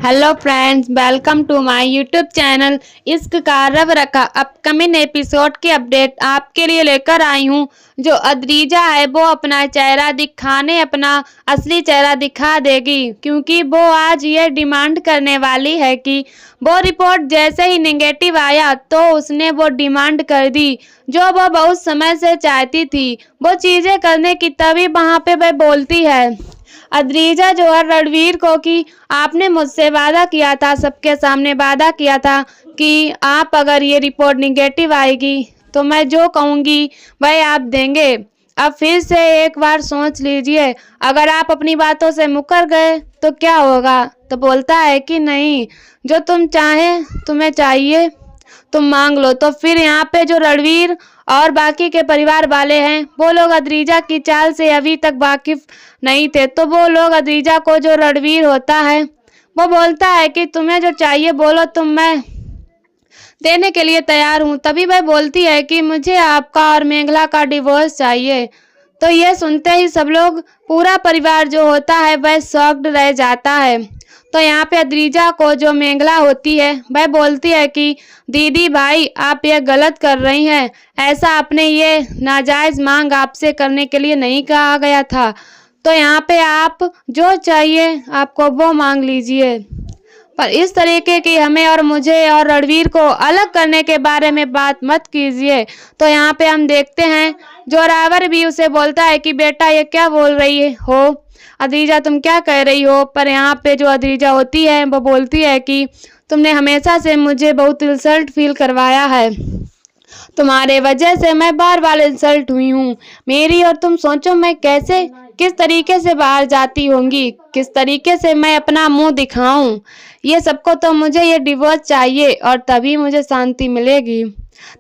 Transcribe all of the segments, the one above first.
Hello friends, welcome to my YouTube channel इश्क का रब रखा। अपकमिंग एपिसोड की अपडेट आपके लिए लेकर आई हूँ। जो अद्रीजा है वो अपना चेहरा दिखाने अपना असली चेहरा दिखा देगी, क्योंकि वो आज ये डिमांड करने वाली है कि वो रिपोर्ट जैसे ही नेगेटिव आया तो उसने वो डिमांड कर दी जो वो बहुत समय से चाहती थी वो चीज़ें करने की। तभी वहाँ पे वह बोलती है अद्रीजा जो है रणवीर को कि आपने मुझसे वादा किया था, सबके सामने वादा किया था कि आप अगर ये रिपोर्ट निगेटिव आएगी तो मैं जो कहूँगी वह आप देंगे। अब फिर से एक बार सोच लीजिए, अगर आप अपनी बातों से मुकर गए तो क्या होगा। तो बोलता है कि नहीं, जो तुम चाहें तुम्हें चाहिए तुम मांग लो। तो फिर यहाँ पे जो रणवीर और बाकी के परिवार वाले हैं वो लोग अद्रीजा की चाल से अभी तक वाकिफ नहीं थे। तो वो लोग अद्रीजा को, जो रणवीर होता है वो बोलता है कि तुम्हें जो चाहिए बोलो, मैं देने के लिए तैयार हूँ। तभी वह बोलती है कि मुझे आपका और मेघला का डिवोर्स चाहिए। तो ये सुनते ही सब लोग, पूरा परिवार जो होता है वह शॉक्ड रह जाता है। तो यहाँ पे अद्रीजा को, जो मेघला होती है, वह बोलती है कि दीदी भाई आप ये गलत कर रही हैं, ऐसा आपने ये नाजायज़ मांग आपसे करने के लिए नहीं कहा गया था। तो यहाँ पे आप जो चाहिए आपको वो मांग लीजिए, पर इस तरीके की हमें और मुझे और रणवीर को अलग करने के बारे में बात मत कीजिए। तो यहाँ पे हम देखते हैं जोरावर भी उसे बोलता है कि बेटा ये क्या बोल रही हो अद्रीजा, तुम क्या कह रही हो। पर यहाँ पे जो अद्रीजा होती है वो बोलती है कि तुमने हमेशा से मुझे बहुत इंसल्ट फील करवाया है, तुम्हारे वजह से मैं बार बार इंसल्ट हुई हूँ मेरी। और तुम सोचो मैं कैसे किस तरीके से बाहर जाती होंगी, किस तरीके से मैं अपना मुंह दिखाऊं। ये सबको तो मुझे ये डिवोर्स चाहिए और तभी मुझे शांति मिलेगी।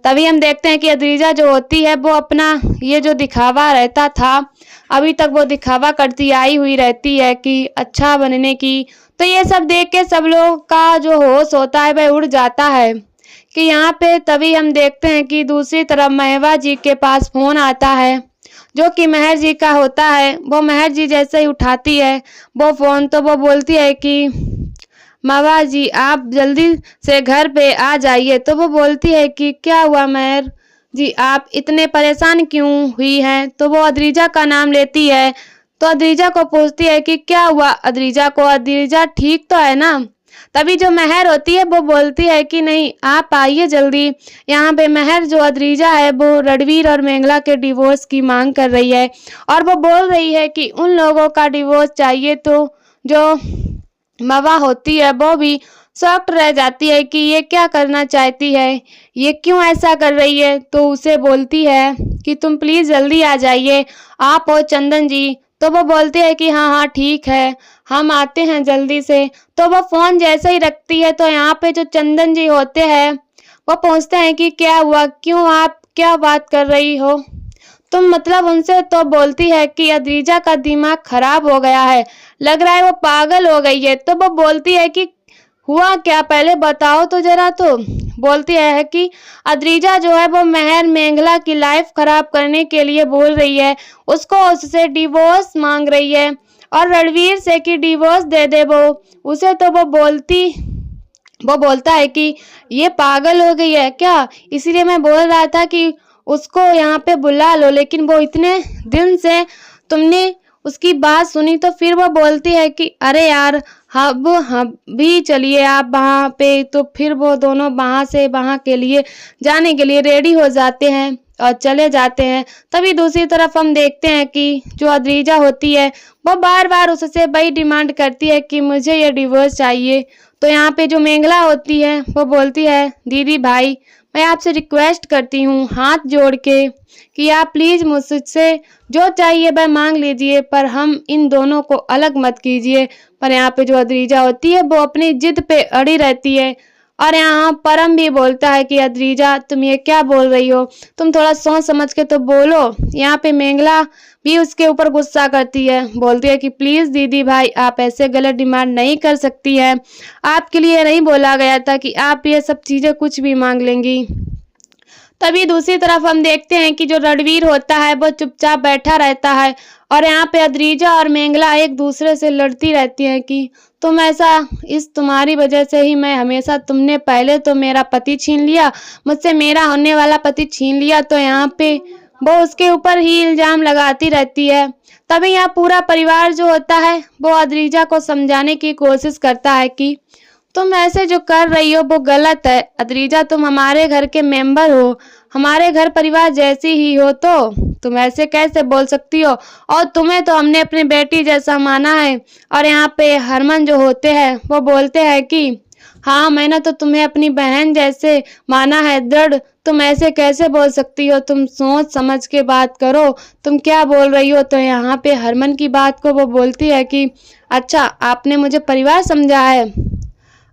तभी हम देखते हैं कि अद्रीजा जो होती है वो अपना ये जो दिखावा रहता था, अभी तक वो दिखावा करती आई हुई रहती है कि अच्छा बनने की। तो ये सब देख के सब लोगों का जो होश होता है वह उड़ जाता है कि यहाँ पे। तभी हम देखते हैं कि दूसरी तरफ महवा जी के पास फोन आता है, जो कि मेहर जी का होता है। वो मेहर जी जैसे ही उठाती है वो फ़ोन, तो वो बोलती है कि महवा जी आप जल्दी से घर पे आ जाइए। तो वो बोलती है कि क्या हुआ मेहर जी, आप इतने परेशान क्यों हुई हैं। तो वो अद्रीजा का नाम लेती है। तो अद्रीजा को पूछती है कि क्या हुआ अद्रीजा को, अद्रीजा ठीक तो है ना। तभी जो मेहर होती है वो बोलती है कि नहीं आप आइए जल्दी। यहाँ पे मेहर जो अद्रीजा है वो रणवीर और मेघला के डिवोर्स की मांग कर रही है और वो बोल रही है कि उन लोगों का डिवोर्स चाहिए। तो जो मवा होती है वो भी शॉक्ड रह जाती है कि ये क्या करना चाहती है, ये क्यों ऐसा कर रही है। तो उसे बोलती है कि तुम प्लीज़ जल्दी आ जाइए, आप और चंदन जी। तो वो बोलती है कि हाँ हाँ ठीक है, हम आते हैं जल्दी से। तो वो फ़ोन जैसे ही रखती है तो यहाँ पे जो चंदन जी होते हैं वो पूछते हैं कि क्या हुआ, क्यों आप क्या बात कर रही हो तुम, मतलब उनसे। तो बोलती है कि अद्रीजा का दिमाग खराब हो गया है, लग रहा है वो पागल हो गई है। तो वो बोलती है कि हुआ क्या, पहले बताओ तो जरा। तो बोलती है कि अद्रीजा जो है वो मेहर मेघला की लाइफ खराब करने के लिए बोल रही है, उसको उससे डिवोर्स मांग रही है और रणवीर से कि डिवोर्स दे दे वो उसे। तो वो बोलता है कि ये पागल हो गई है क्या, इसीलिए मैं बोल रहा था कि उसको यहाँ पे बुला लो, लेकिन वो इतने दिन से तुमने उसकी बात सुनी। तो फिर वो बोलती है कि अरे यार हम भी चलिए आप वहाँ पे। तो फिर वो दोनों वहाँ से वहाँ के लिए जाने के लिए रेडी हो जाते हैं और चले जाते हैं। तभी दूसरी तरफ हम देखते हैं कि जो अद्रीजा होती है वो बार बार उससे वही डिमांड करती है कि मुझे ये डिवोर्स चाहिए। तो यहाँ पे जो मेघला होती है वो बोलती है दीदी भाई मैं आपसे रिक्वेस्ट करती हूँ हाथ जोड़ के कि आप प्लीज़ मुझसे जो चाहिए वह मांग लीजिए, पर हम इन दोनों को अलग मत कीजिए। पर यहाँ पे जो अद्रीजा होती है वो अपनी जिद पे अड़ी रहती है। और यहाँ परम भी बोलता है कि अद्रीजा तुम ये क्या बोल रही हो, तुम थोड़ा सोच समझ के तो बोलो। यहाँ पे मेघला भी उसके ऊपर गुस्सा करती है, बोलती है कि प्लीज़ दीदी भाई आप ऐसे गलत डिमांड नहीं कर सकती है, आपके लिए नहीं बोला गया था कि आप ये सब चीज़ें कुछ भी मांग लेंगी। तभी दूसरी तरफ हम देखते हैं कि जो रणवीर होता है वो चुपचाप बैठा रहता है और यहाँ पे अद्रीजा और मेंगला एक दूसरे से लड़ती रहती हैं कि तुम ऐसा, इस तुम्हारी वजह से ही मैं हमेशा, तुमने पहले तो मेरा पति छीन लिया, मुझसे मेरा होने वाला पति छीन लिया, तो यहाँ पे वो उसके ऊपर ही इल्जाम लगाती रहती है। तभी यहाँ पूरा परिवार जो होता है वो अद्रीजा को समझाने की कोशिश करता है कि तुम ऐसे जो कर रही हो वो गलत है। अद्रीजा, तुम हमारे घर के मेंबर हो, हमारे घर परिवार जैसी ही हो, तो तुम ऐसे कैसे बोल सकती हो, और तुम्हें तो हमने अपनी बेटी जैसा माना है। और यहाँ पे हरमन जो होते हैं वो बोलते हैं कि हाँ, मैंने तो तुम्हें अपनी बहन जैसे माना है दृढ़, तुम ऐसे कैसे बोल सकती हो, तुम सोच समझ के बात करो, तुम क्या बोल रही हो। तो यहाँ पे हरमन की बात को वो बोलती है कि अच्छा, आपने मुझे परिवार समझा है,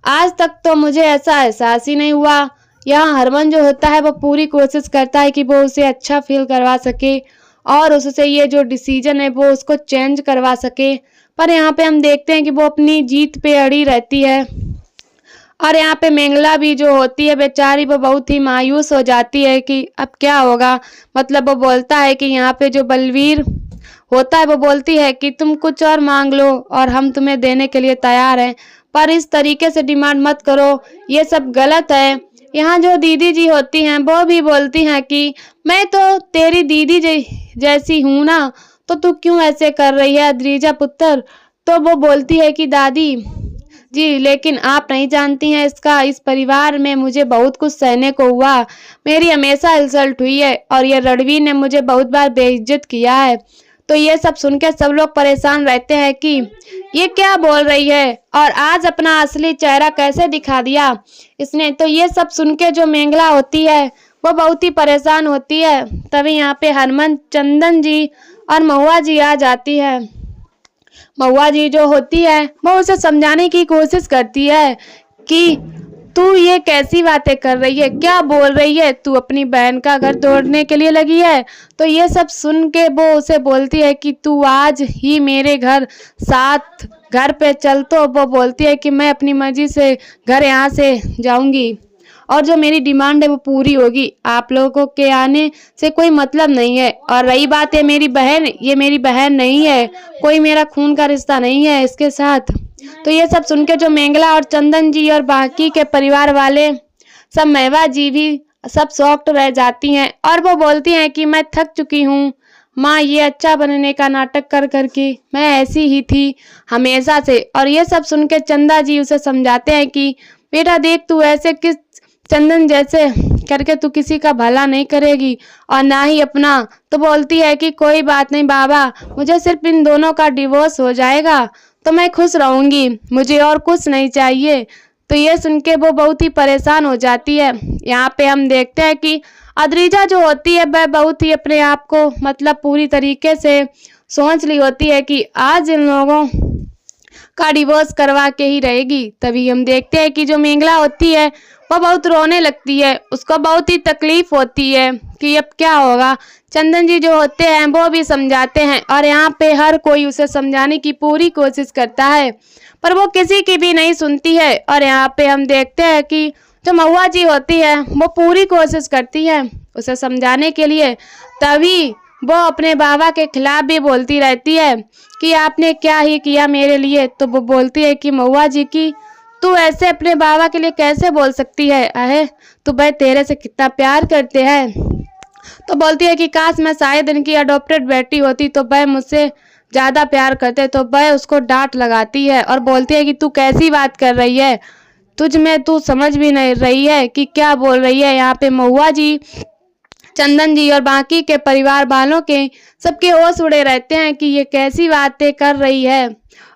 आज तक तो मुझे ऐसा एहसास ही नहीं हुआ। यहाँ हरमन जो होता है वो पूरी कोशिश करता है कि वो उसे अच्छा फील करवा सके और उससे ये जो डिसीजन है वो उसको चेंज करवा सके, पर यहाँ पे हम देखते हैं कि वो अपनी जीत पे अड़ी रहती है। और यहाँ पे मेंगला भी जो होती है बेचारी, वो बहुत ही मायूस हो जाती है कि अब क्या होगा। मतलब वो बोलता है कि यहाँ पे जो बलवीर होता है वो बोलती है कि तुम कुछ और मांग लो और हम तुम्हें देने के लिए तैयार हैं, पर इस तरीके से डिमांड मत करो, ये सब गलत है। यहाँ जो दीदी जी होती हैं वो भी बोलती हैं कि मैं तो तेरी दीदी जैसी हूँ ना, तो तू क्यों ऐसे कर रही है अद्रीजा पुत्र। तो वो बोलती है कि दादी जी, लेकिन आप नहीं जानती हैं, इस परिवार में मुझे बहुत कुछ सहने को हुआ, मेरी हमेशा इंसल्ट हुई है और ये रणवीर ने मुझे बहुत बार बेइज्जत किया है। तो ये सब सुन के सब लोग परेशान रहते हैं कि ये क्या बोल रही है और आज अपना असली चेहरा कैसे दिखा दिया इसने। तो ये सब सुन के जो मेंगला होती है वो बहुत ही परेशान होती है। तभी यहाँ पे हरमन, चंदन जी और महुआ जी आ जाती है। महुआ जी जो होती है वो उसे समझाने की कोशिश करती है कि तू ये कैसी बातें कर रही है, क्या बोल रही है, तू अपनी बहन का घर तोड़ने के लिए लगी है। तो ये सब सुन के वो उसे बोलती है कि तू आज ही मेरे साथ घर पे चल। तो वो बोलती है कि मैं अपनी मर्जी से घर यहाँ से जाऊंगी और जो मेरी डिमांड है वो पूरी होगी, आप लोगों के आने से कोई मतलब नहीं है। और रही बात है मेरी बहन, ये मेरी बहन नहीं है, कोई मेरा खून का रिश्ता नहीं है इसके साथ। तो ये सब सुन के जो मेंगला और चंदन जी और बाकी के परिवार वाले सब, मेवा जी भी सब शॉक्ड रह जाती हैं और वो बोलती हैं कि मैं थक चुकी हूँ माँ, ये अच्छा बनने का नाटक कर करके मैं ऐसी ही थी हमेशा से। और ये सब सुन के चंदा जी उसे समझाते हैं कि बेटा देख, तू ऐसे किस चंदन जैसे करके तू किसी का भला नहीं करेगी और ना ही अपना। तो बोलती है कि कोई बात नहीं बाबा, मुझे सिर्फ इन दोनों का डिवोर्स हो जाएगा तो मैं खुश रहूंगी, मुझे और कुछ नहीं चाहिए। तो ये सुन के वो बहुत ही परेशान हो जाती है। यहाँ पे हम देखते हैं कि अद्रीजा जो होती है वह बहुत ही अपने आप को मतलब पूरी तरीके से सोच ली होती है कि आज इन लोगों का डिवोर्स करवा के ही रहेगी। तभी हम देखते हैं कि जो मेंगला होती है वो बहुत रोने लगती है, उसको बहुत ही तकलीफ होती है कि अब क्या होगा। चंदन जी जो होते हैं वो भी समझाते हैं और यहाँ पे हर कोई उसे समझाने की पूरी कोशिश करता है, पर वो किसी की भी नहीं सुनती है। और यहाँ पे हम देखते हैं कि जो महुआ जी होती है वो पूरी कोशिश करती है उसे समझाने के लिए। तभी वो अपने बाबा के खिलाफ भी बोलती रहती है कि आपने क्या ही किया मेरे लिए। तो वो बोलती है कि महुआ जी की तू ऐसे अपने बाबा के लिए कैसे बोल सकती है, अहे तू भाई तेरे से कितना प्यार करते हैं। तो बोलती है कि काश मैं शायद इनकी अडॉप्टेड बेटी होती तो वह मुझसे ज़्यादा प्यार करते। तो वह उसको डांट लगाती है और बोलती है कि तू कैसी बात कर रही है, तुझ में तू समझ भी नहीं रही है कि क्या बोल रही है। यहाँ पे महुआ जी, चंदन जी और बाकी के परिवार वालों के सबके होश उड़े रहते हैं कि ये कैसी बातें कर रही है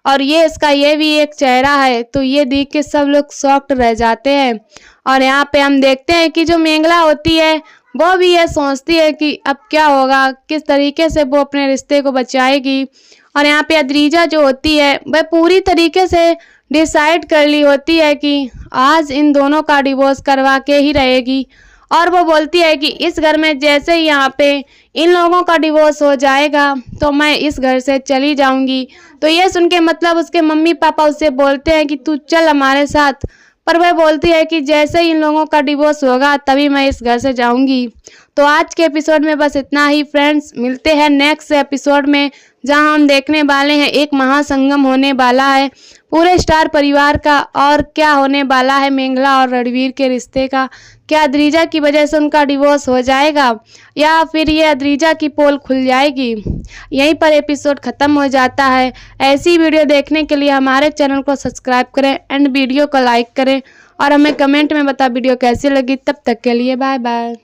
और ये इसका ये भी एक चेहरा है। तो ये देख के सब लोग शॉक्ड रह जाते हैं। और यहाँ पे हम देखते हैं कि जो मेंगला होती है वो भी ये सोचती है कि अब क्या होगा, किस तरीके से वो अपने रिश्ते को बचाएगी। और यहाँ पे अद्रीजा जो होती है वह पूरी तरीके से डिसाइड कर ली होती है कि आज इन दोनों का डिवोर्स करवा के ही रहेगी। और वो बोलती है कि इस घर में जैसे ही यहाँ पे इन लोगों का डिवोर्स हो जाएगा तो मैं इस घर से चली जाऊंगी। तो ये सुन के मतलब उसके मम्मी पापा उससे बोलते हैं कि तू चल हमारे साथ, पर वह बोलती है कि जैसे ही इन लोगों का डिवोर्स होगा तभी मैं इस घर से जाऊंगी। तो आज के एपिसोड में बस इतना ही फ्रेंड्स, मिलते हैं नेक्स्ट एपिसोड में जहां हम देखने वाले हैं एक महासंगम होने वाला है पूरे स्टार परिवार का। और क्या होने वाला है मेंगला और रणवीर के रिश्ते का? क्या अद्रिजा की वजह से उनका डिवोर्स हो जाएगा या फिर ये अद्रिजा की पोल खुल जाएगी? यहीं पर एपिसोड खत्म हो जाता है। ऐसी वीडियो देखने के लिए हमारे चैनल को सब्सक्राइब करें एंड वीडियो को लाइक करें और हमें कमेंट में बता वीडियो कैसी लगी। तब तक के लिए बाय बाय।